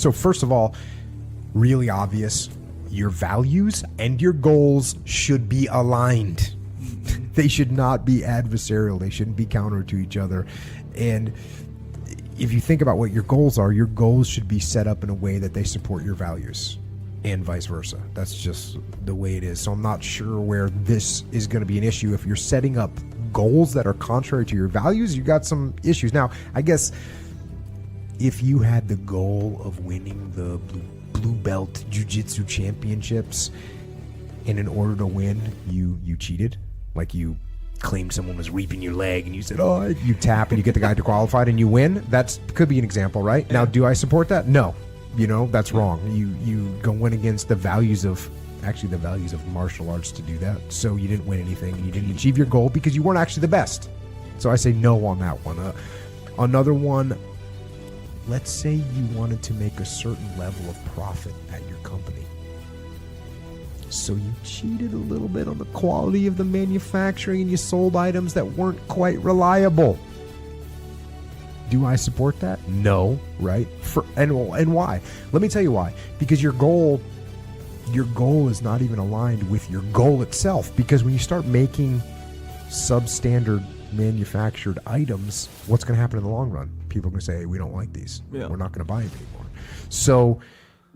So first of all, really obvious, your values and your goals should be aligned. They should not be adversarial. They shouldn't be counter to each other. And if you think about what your goals are, your goals should be set up in a way that they support your values and vice versa. That's just the way it is. So I'm not sure where this is going to be an issue. If you're setting up goals that are contrary to your values, you got some issues. Now, I guess if you had the goal of winning the blue belt jiu-jitsu championships, and in order to win, you cheated, like you claimed someone was reaping your leg and you said, oh, you tap and you get the guy to qualified and you win. That could be an example, right? Now, do I support that? No. That's wrong. You go in against the values of martial arts to do that. So you didn't win anything and you didn't achieve your goal because you weren't actually the best. So I say no on that one. Another one, let's say you wanted to make a certain level of profit at your company. So you cheated a little bit on the quality of the manufacturing and you sold items that weren't quite reliable. Do I support that? No, right? And why? Let me tell you why. Because your goal is not even aligned with your goal itself. Because when you start making substandard manufactured items, what's going to happen in the long run? People are going to say, hey, we don't like these. Yeah. We're not going to buy it anymore. So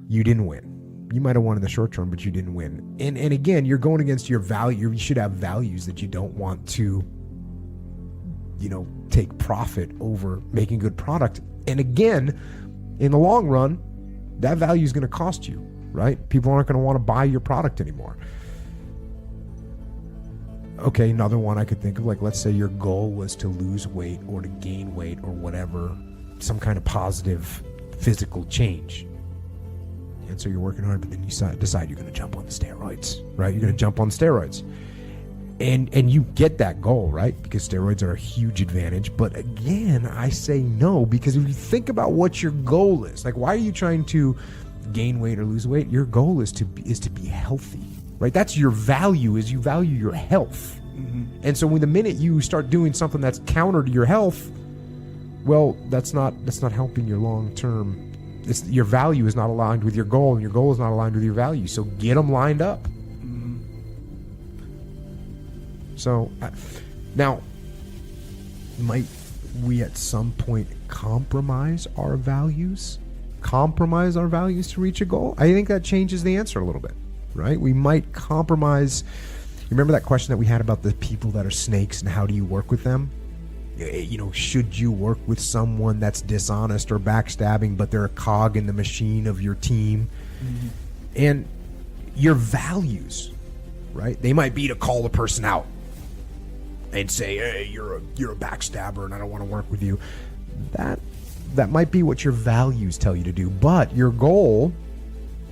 you didn't win. You might have won in the short term, but you didn't win. And again, you're going against your value. You should have values that you don't want to, take profit over making good product. And again, in the long run, that value is going to cost you, right? People aren't going to want to buy your product anymore. Okay, another one I could think of, like, let's say your goal was to lose weight or to gain weight or whatever, some kind of positive physical change. And so you're working hard, but then you decide you're going to jump on the steroids, right? You're going to jump on steroids. And you get that goal, right? Because steroids are a huge advantage. But again, I say no, because if you think about what your goal is, like, why are you trying to gain weight or lose weight? Your goal is to be healthy, right? That's your value, is you value your health. Mm-hmm. And so when the minute you start doing something that's counter to your health, well, that's not helping your long-term. Your value is not aligned with your goal, and your goal is not aligned with your value. So get them lined up. Mm-hmm. So now, might we at some point compromise our values to reach a goal? I think that changes the answer a little bit, right? We might compromise. Remember that question that we had about the people that are snakes and how do you work with them? Should you work with someone that's dishonest or backstabbing, but they're a cog in the machine of your team? Mm-hmm. And your values, right? They might be to call the person out and say, hey, you're a backstabber and I don't want to work with you. That might be what your values tell you to do. But your goal,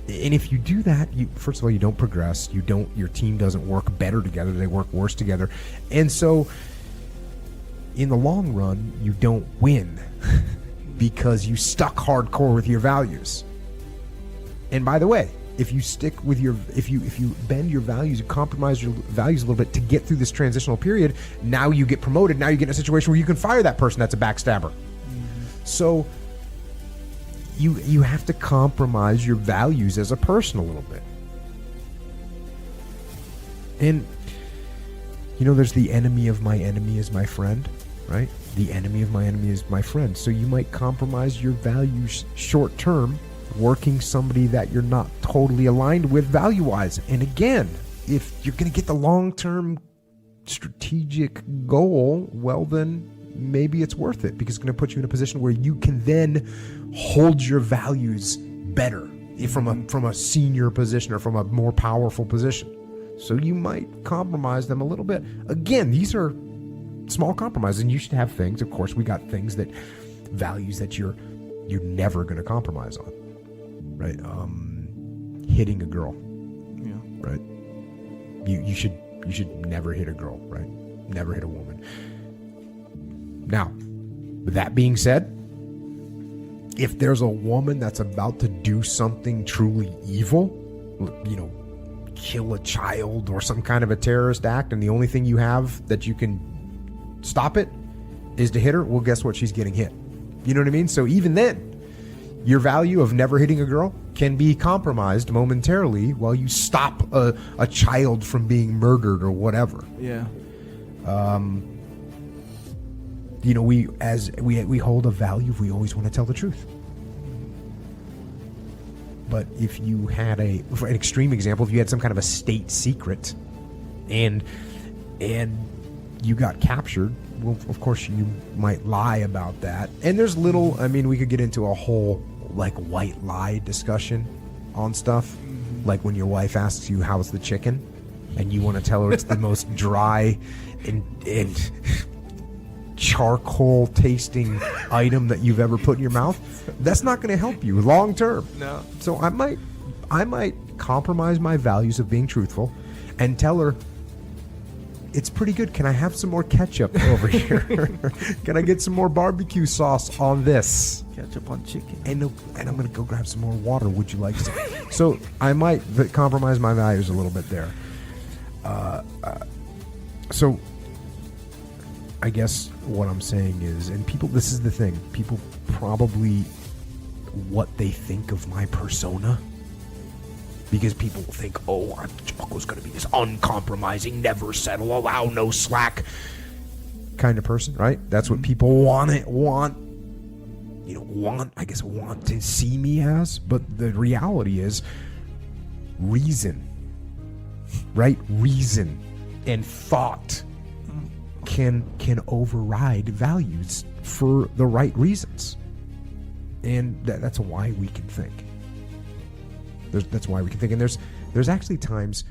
and if you do that, first of all, you don't progress. Your team doesn't work better together. They work worse together. And so in the long run, you don't win because you stuck hardcore with your values. And by the way, if you bend your values, you compromise your values a little bit to get through this transitional period, now you get promoted. Now you get in a situation where you can fire that person that's a backstabber. Mm-hmm. So you have to compromise your values as a person a little bit. And there's the enemy of my enemy is my friend, right? The enemy of my enemy is my friend. So you might compromise your values short term, working somebody that you're not totally aligned with value-wise. And again, if you're going to get the long-term strategic goal, well then maybe it's worth it, because it's going to put you in a position where you can then hold your values better from a senior position or from a more powerful position. So you might compromise them a little bit. Again, these are small compromises, and you should have things. Of course, we got things values that you're never going to compromise on, right? Hitting a girl, yeah, right? You should never hit a girl, right? Never hit a woman. Now, with that being said, if there's a woman that's about to do something truly evil, kill a child or some kind of a terrorist act, and the only thing you have that you can stop it is to hit her, well, guess what? She's getting hit. You know what I mean? So even then, Your value of never hitting a girl can be compromised momentarily while you stop a child from being murdered or whatever. Yeah. We hold a value. We always want to tell the truth. But if you had for an extreme example, if you had some kind of a state secret, and you got captured, well, of course you might lie about that. And there's we could get into a whole like white lie discussion on stuff. Like when your wife asks you how's the chicken, and you want to tell her it's the most dry and charcoal tasting item that you've ever put in your mouth. That's not going to help you long term. No. So I might compromise my values of being truthful and tell her, it's pretty good. Can I have some more ketchup over here? Can I get some more barbecue sauce on this? Ketchup on chicken. And I'm going to go grab some more water. Would you like some? So I might compromise my values a little bit there. So I guess what I'm saying is, and people, this is the thing, people probably what they think of my persona. Because people think, Jocko's going to be this uncompromising, never settle, allow no slack kind of person, right? That's what people want to see me as. But the reality is reason, right? Reason and thought can override values for the right reasons. And that's why we can think. That's why we can think, and there's actually times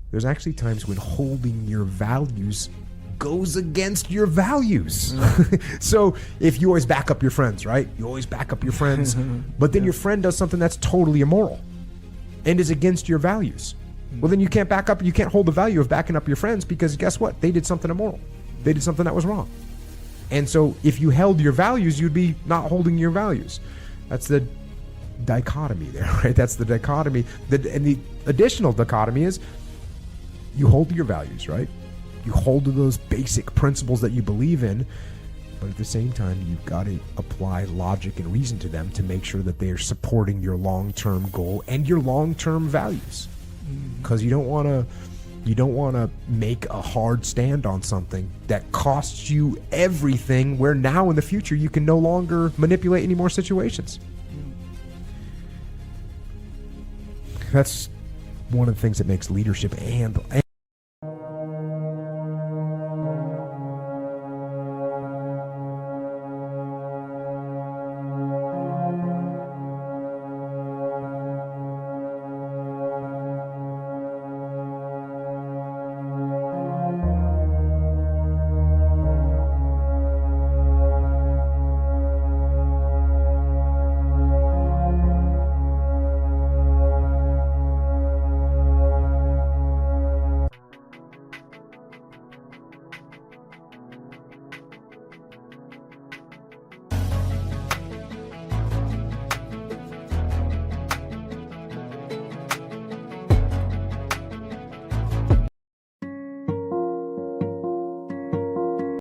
when holding your values goes against your values. So if you always back up your friends, right? You always back up your friends, but then your friend does something that's totally immoral and is against your values. Well, then you can't back up. You can't hold the value of backing up your friends, because guess what? They did something immoral. They did something that was wrong. And so if you held your values, you'd be not holding your values. That's the dichotomy there, right? That's the dichotomy. And the additional dichotomy is you hold to your values, right? You hold to those basic principles that you believe in, but at the same time, you've got to apply logic and reason to them to make sure that they are supporting your long-term goal and your long-term values. Because you don't want to make a hard stand on something that costs you everything, where now in the future you can no longer manipulate any more situations. That's one of the things that makes leadership and